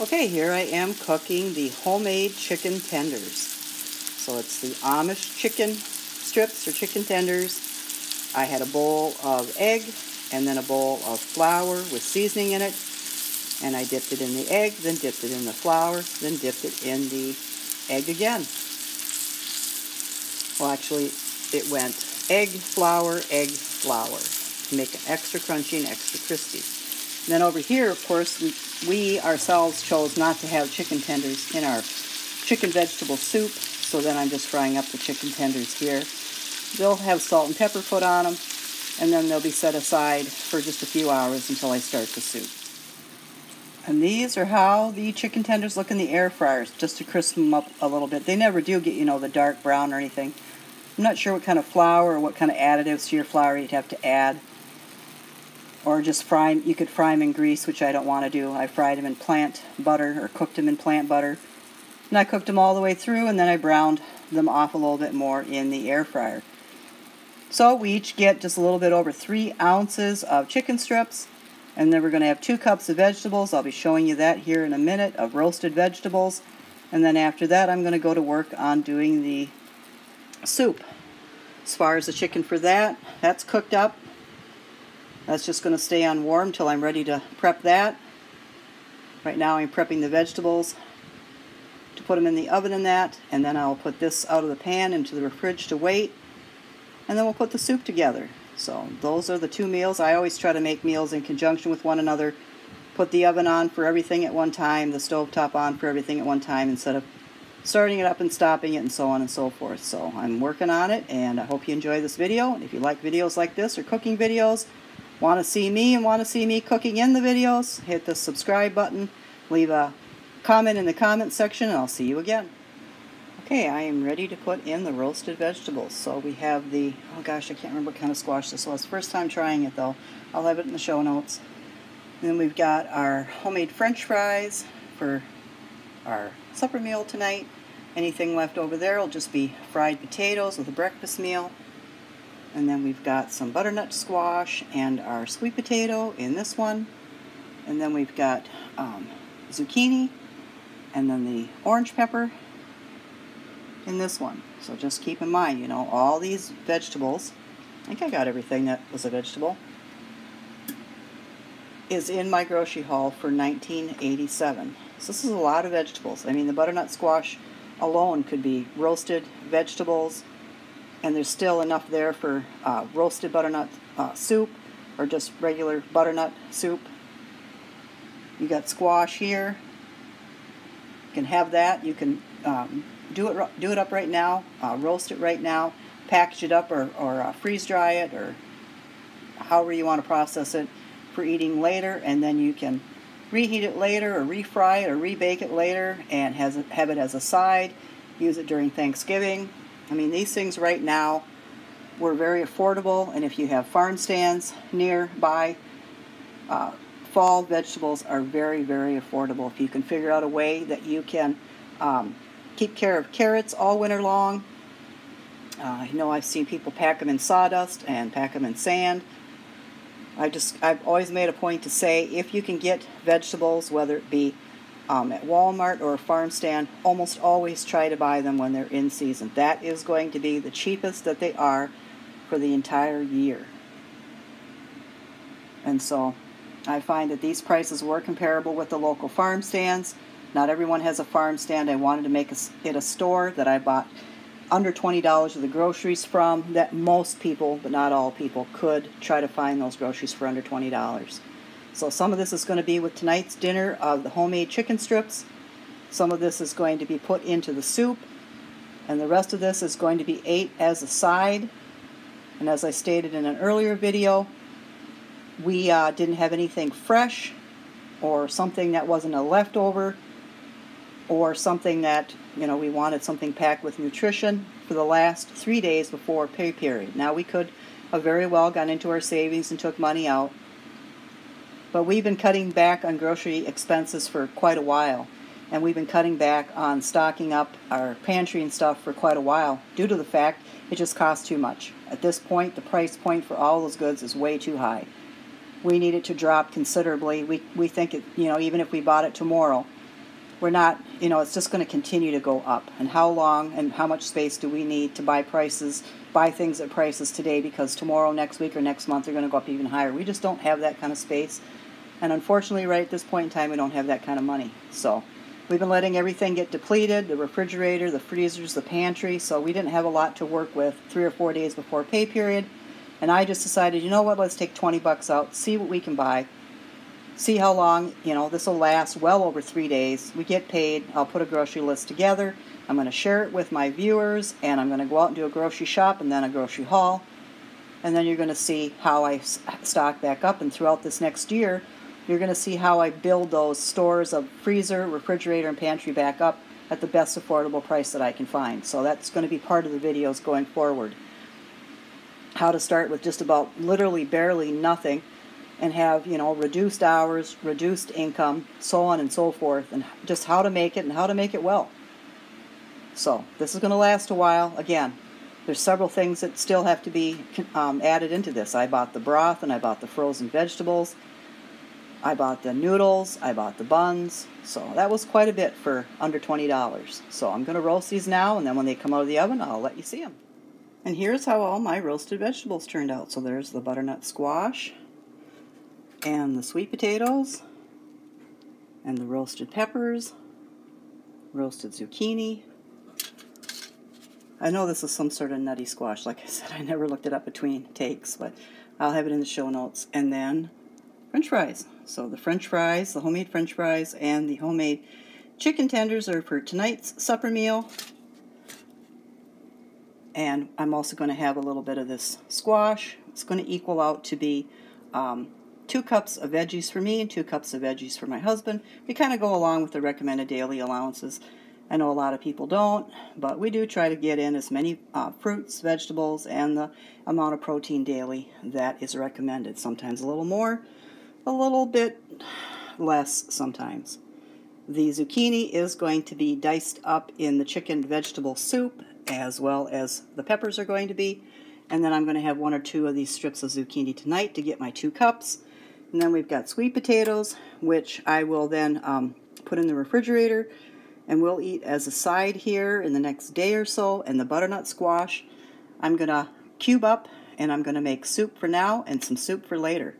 Okay, here I am cooking the homemade chicken tenders. So it's the Amish chicken strips or chicken tenders. I had a bowl of egg and then a bowl of flour with seasoning in it. And I dipped it in the egg, then dipped it in the flour, then dipped it in the egg again. Well, actually, it went egg, flour, to make it extra crunchy and extra crispy. And then over here, of course, we ourselves chose not to have chicken tenders in our chicken vegetable soup, so then I'm just frying up the chicken tenders here. They'll have salt and pepper put on them, and then they'll be set aside for just a few hours until I start the soup. And these are how the chicken tenders look in the air fryers, just to crisp them up a little bit. They never do get, the dark brown or anything. I'm not sure what kind of flour or what kind of additives to your flour you'd have to add. Or just fry them. You could fry them in grease, which I don't want to do. I fried them in plant butter, or cooked them in plant butter. And I cooked them all the way through, and then I browned them off a little bit more in the air fryer. So we each get just a little bit over 3 ounces of chicken strips. And then we're going to have 2 cups of vegetables. I'll be showing you that here in a minute, of roasted vegetables. And then after that, I'm going to go to work on doing the soup. As far as the chicken for that, that's cooked up. That's just going to stay on warm till I'm ready to prep that. Right now I'm prepping the vegetables to put them in the oven in that, and then I'll put this out of the pan into the fridge to wait, and then we'll put the soup together. So those are the 2 meals. I always try to make meals in conjunction with one another. Put the oven on for everything at one time, the stovetop on for everything at one time, instead of starting it up and stopping it and so on and so forth. So I'm working on it, and I hope you enjoy this video. And if you like videos like this or cooking videos, want to see me cooking in the videos, hit the subscribe button, leave a comment in the comment section, and I'll see you again. Okay, I am ready to put in the roasted vegetables. So we have the, oh gosh, I can't remember what kind of squash this was. First time trying it though. I'll have it in the show notes. And then we've got our homemade French fries for our supper meal tonight. Anything left over there will just be fried potatoes with a breakfast meal. And then we've got some butternut squash and our sweet potato in this one. And then we've got zucchini and then the orange pepper in this one. So just keep in mind, all these vegetables, I think I got everything that was a vegetable, is in my grocery haul for $19.87. So this is a lot of vegetables. I mean, the butternut squash alone could be roasted vegetables, and there's still enough there for roasted butternut soup, or just regular butternut soup. You got squash here. You can have that. You can do it up right now, roast it right now, package it up, or freeze dry it, or however you want to process it for eating later, and then you can reheat it later, or refry it, or rebake it later, and have it as a side. Use it during Thanksgiving. I mean, these things right now were very affordable, and if you have farm stands nearby, fall vegetables are very, very affordable. If you can figure out a way that you can keep care of carrots all winter long. I know I've seen people pack them in sawdust and pack them in sand. I've always made a point to say, if you can get vegetables, whether it be at Walmart or a farm stand, almost always try to buy them when they're in season. That is going to be the cheapest that they are for the entire year. And so I find that these prices were comparable with the local farm stands. Not everyone has a farm stand. I wanted to make it a store that I bought under $20 of the groceries from, that most people, but not all people, could try to find those groceries for under $20. So some of this is going to be with tonight's dinner of the homemade chicken strips. Some of this is going to be put into the soup. And the rest of this is going to be ate as a side. And as I stated in an earlier video, we didn't have anything fresh, or something that wasn't a leftover, or something that, we wanted something packed with nutrition for the last 3 days before pay period. Now, we could have very well gone into our savings and took money out. But we've been cutting back on grocery expenses for quite a while. And we've been cutting back on stocking up our pantry and stuff for quite a while, due to the fact it just costs too much. At this point, the price point for all those goods is way too high. we need it to drop considerably. We think it, even if we bought it tomorrow, we're not, you know, it's just going to continue to go up. And how long and how much space do we need to buy things at prices today, because tomorrow, next week, or next month they're going to go up even higher. We just don't have that kind of space. And unfortunately, right at this point in time, we don't have that kind of money. So we've been letting everything get depleted, the refrigerator, the freezers, the pantry. So we didn't have a lot to work with 3 or 4 days before pay period. And I just decided, you know what, let's take 20 bucks out, see what we can buy. See how long, you know, this will last well over 3 days. We get paid. I'll put a grocery list together. I'm going to share it with my viewers, and I'm going to go out and do a grocery shop and then a grocery haul. And then you're going to see how I stock back up. And throughout this next year, you're going to see how I build those stores of freezer, refrigerator, and pantry back up at the best affordable price that I can find. So that's going to be part of the videos going forward. How to start with just about literally barely nothing and have, you know, reduced hours, reduced income, so on and so forth, and just how to make it and how to make it well. So this is going to last a while. Again, there's several things that still have to be added into this. I bought the broth, and I bought the frozen vegetables. I bought the noodles. I bought the buns. So that was quite a bit for under $20. So I'm going to roast these now, and then when they come out of the oven, I'll let you see them. And here's how all my roasted vegetables turned out. So there's the butternut squash, and the sweet potatoes, and the roasted peppers, roasted zucchini. I know this is some sort of nutty squash. Like I said, I never looked it up between takes, but I'll have it in the show notes. And then French fries. So the French fries, the homemade French fries, and the homemade chicken tenders are for tonight's supper meal. And I'm also going to have a little bit of this squash. It's going to equal out to be 2 cups of veggies for me and 2 cups of veggies for my husband. We kind of go along with the recommended daily allowances. I know a lot of people don't, but we do try to get in as many fruits, vegetables, and the amount of protein daily that is recommended. Sometimes a little more, a little bit less sometimes. The zucchini is going to be diced up in the chicken vegetable soup, as well as the peppers are going to be. And then I'm going to have 1 or 2 of these strips of zucchini tonight to get my 2 cups. And then we've got sweet potatoes, which I will then put in the refrigerator, and we'll eat as a side here in the next day or so. And the butternut squash, I'm going to cube up, and I'm going to make soup for now and some soup for later.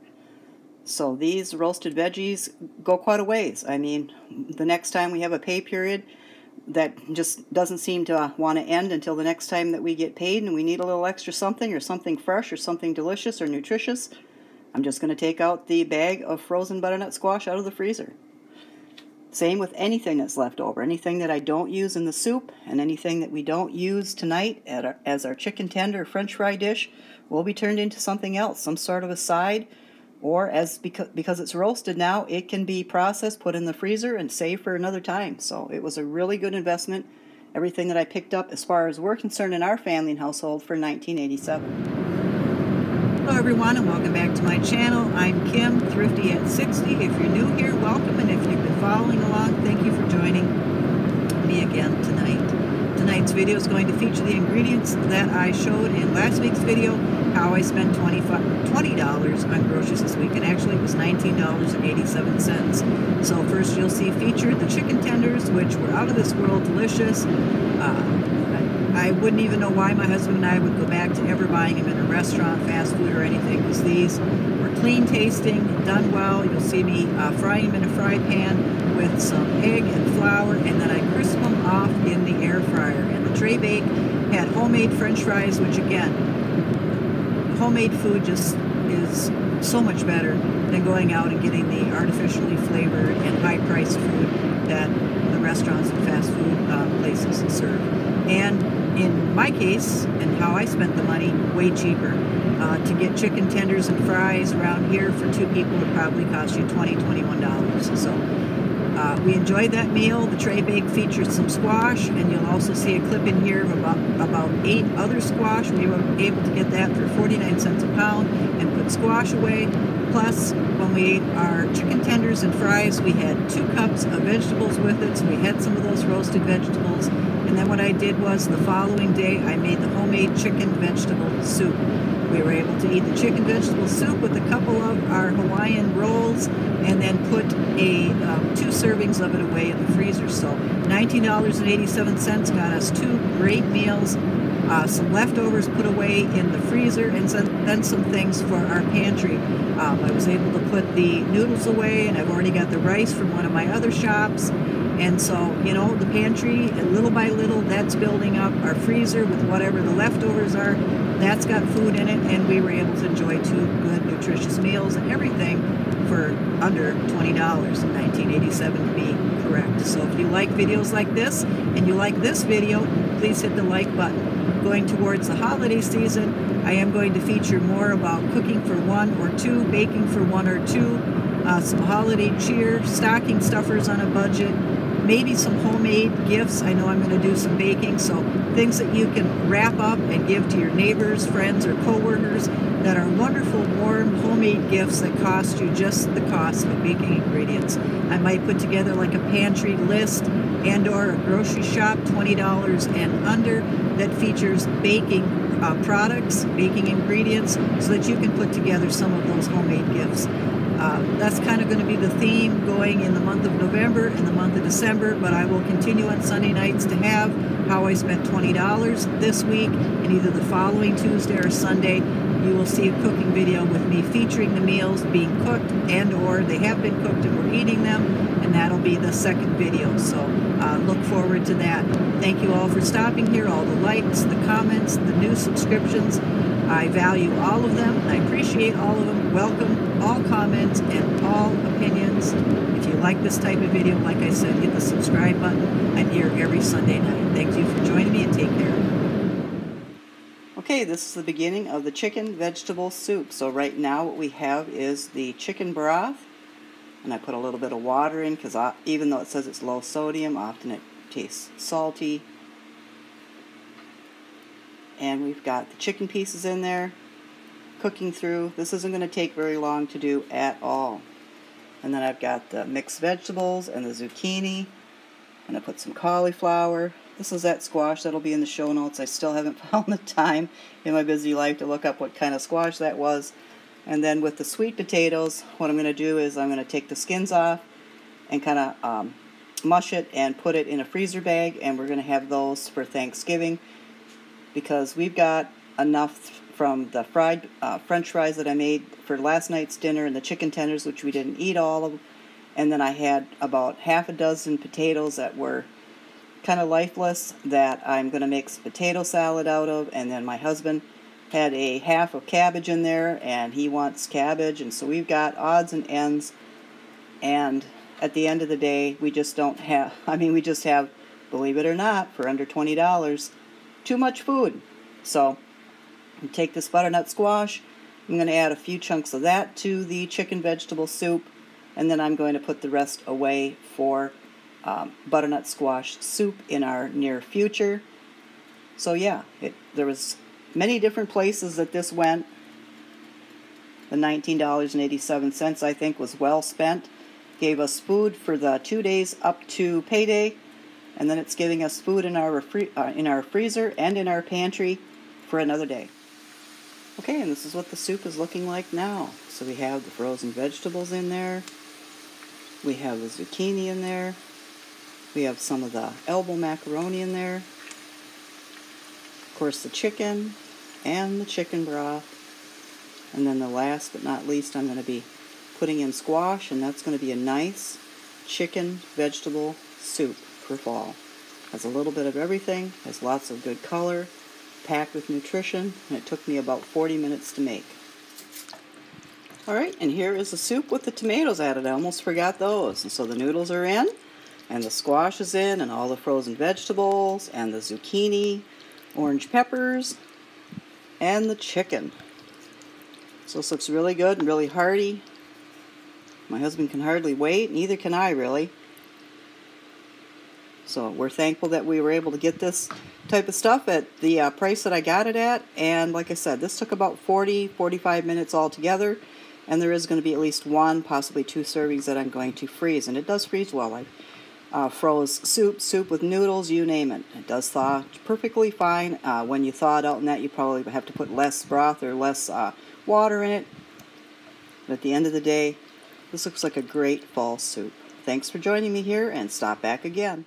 So these roasted veggies go quite a ways. I mean, the next time we have a pay period, that just doesn't seem to want to end until the next time that we get paid, and we need a little extra something, or something fresh, or something delicious or nutritious. I'm just going to take out the bag of frozen butternut squash out of the freezer. Same with anything that's left over. Anything that I don't use in the soup, and anything that we don't use tonight as our chicken tender French fry dish will be turned into something else, some sort of a side, or because it's roasted now, it can be processed, put in the freezer, and saved for another time. So it was a really good investment. Everything that I picked up as far as we're concerned in our family and household for 1987. Hello everyone, and welcome back to my channel. I'm Kim, Thrifty at 60. If you're new here, welcome, and if you've been following along, thank you for joining me again tonight. Tonight's video is going to feature the ingredients that I showed in last week's video, how I spent $20 on groceries this week, and actually it was $19.87. So first you'll see featured the chicken tenders, which were out of this world delicious. I wouldn't even know why my husband and I would go back to ever buying them in a restaurant, fast food, or anything, because these were clean tasting, done well. You'll see me frying them in a fry pan with some egg and flour, and then I crisp them off in the air fryer. And the tray bake had homemade French fries, which again, homemade food just is so much better than going out and getting the artificially flavored and high-priced food that the restaurants and fast food places serve. And in my case, and how I spent the money, way cheaper. To get chicken tenders and fries around here for 2 people would probably cost you $20, $21. So we enjoyed that meal. The tray bake features some squash, and you'll also see a clip in here of about 8 other squash. We were able to get that for 49 cents a pound and put squash away. Plus, when we ate our chicken tenders and fries, we had 2 cups of vegetables with it, so we had some of those roasted vegetables. And then what I did was, the following day, I made the homemade chicken vegetable soup. We were able to eat the chicken vegetable soup with a couple of our Hawaiian rolls, and then put a 2 servings of it away in the freezer. So $19.87 got us 2 great meals, some leftovers put away in the freezer, and then some things for our pantry. I was able to put the noodles away, and I've already got the rice from one of my other shops. And so, you know, the pantry, little by little, that's building up. Our freezer with whatever the leftovers are, that's got food in it, and we were able to enjoy 2 good, nutritious meals, and everything for under $20, $19.87 to be correct. So if you like videos like this, and you like this video, please hit the like button. Going towards the holiday season, I am going to feature more about cooking for 1 or 2, baking for 1 or 2, some holiday cheer, stocking stuffers on a budget, maybe some homemade gifts. I know I'm going to do some baking, so things that you can wrap up and give to your neighbors, friends, or co-workers that are wonderful, warm, homemade gifts that cost you just the cost of baking ingredients. I might put together like a pantry list and or a grocery shop, $20 and under, that features baking products, baking ingredients, so that you can put together some of those homemade gifts. That's kind of going to be the theme going in the month of November and the month of December, but I will continue on Sunday nights to have how I spent $20 this week, and either the following Tuesday or Sunday you will see a cooking video with me featuring the meals being cooked and or they have been cooked and we're eating them, and that'll be the second video. So look forward to that. Thank you all for stopping here, all the likes, the comments, the new subscriptions. I value all of them. I appreciate all of them. Welcome all comments and all opinions. If you like this type of video, like I said, hit the subscribe button. I'm here every Sunday night. Thank you for joining me, and take care. Okay, this is the beginning of the chicken vegetable soup. So right now what we have is the chicken broth, and I put a little bit of water in because even though it says it's low sodium, often it tastes salty. And we've got the chicken pieces in there, cooking through. This isn't going to take very long to do at all. And then I've got the mixed vegetables and the zucchini, and I put some cauliflower. This is that squash that'll be in the show notes. I still haven't found the time in my busy life to look up what kind of squash that was. And then with the sweet potatoes, what I'm going to do is I'm going to take the skins off and kind of mush it and put it in a freezer bag, and we're going to have those for Thanksgiving, because we've got enough from the fried French fries that I made for last night's dinner, and the chicken tenders, which we didn't eat all of, and then I had about half a dozen potatoes that were kind of lifeless that I'm going to make some potato salad out of, and then my husband had a half of cabbage in there, and he wants cabbage, and so we've got odds and ends, and at the end of the day, we just don't have, we just have, believe it or not, for under $20, too much food. So take this butternut squash, I'm going to add a few chunks of that to the chicken vegetable soup, and then I'm going to put the rest away for butternut squash soup in our near future. So yeah, there was many different places that this went. The $19.87 I think was well spent. Gave us food for the 2 days up to payday, and then it's giving us food in our freezer and in our pantry for another day. Okay, and this is what the soup is looking like now. So we have the frozen vegetables in there. We have the zucchini in there. We have some of the elbow macaroni in there. Of course, the chicken and the chicken broth. And then the last but not least, I'm going to be putting in squash, and that's going to be a nice chicken vegetable soup for fall. Has a little bit of everything, has lots of good color, packed with nutrition, and it took me about 40 minutes to make. Alright, and here is the soup with the tomatoes added. I almost forgot those. And so the noodles are in, and the squash is in, and all the frozen vegetables, and the zucchini, orange peppers, and the chicken. So this looks really good and really hearty. My husband can hardly wait, neither can I really. So we're thankful that we were able to get this type of stuff at the price that I got it at. And like I said, this took about 40-45 minutes altogether. And there is going to be at least 1, possibly 2 servings that I'm going to freeze. And it does freeze well. I froze soup with noodles, you name it. It does thaw perfectly fine. When you thaw it out in that, you probably have to put less broth or less water in it. But at the end of the day, this looks like a great fall soup. Thanks for joining me here, and stop back again.